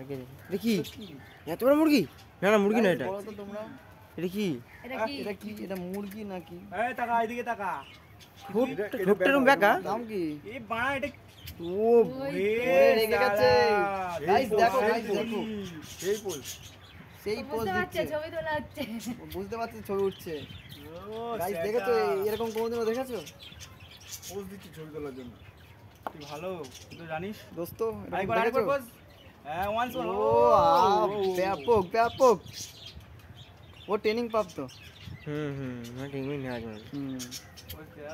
ছাড়কে দেখি এত বড় মুরগি? না না মুরগি না এটা। বলো তো তোমরা এটা কি? এটা কি? এটা মুরগি নাকি? এই টাকা এদিকে টাকা। ঠোঁটটা এরকম বেঁকা। নাম কি? এই বাড়া এটা ও রেগে গেছে। গাইস দেখো, গাইস দেখো। সেই পোজ। সেই পোজ দিচ্ছে। ছবি তোলা হচ্ছে। বুঝতে পারছি ছবি উঠছে। ও গাইস দেখেছো এরকম কোনোদিনও দেখেছো? পোজ দিচ্ছি ছবি তোলার জন্য। তুই ভালো, তুই তো জানিস। দোস্ত আরেকবার আরেকবার পোজ। হ্যাঁ ওয়ান্স ও ব্যাপক ব্যাপক। ও ট্রেনিং প্রাপ্ত। হুম ঠিক নেওয়া যাবে।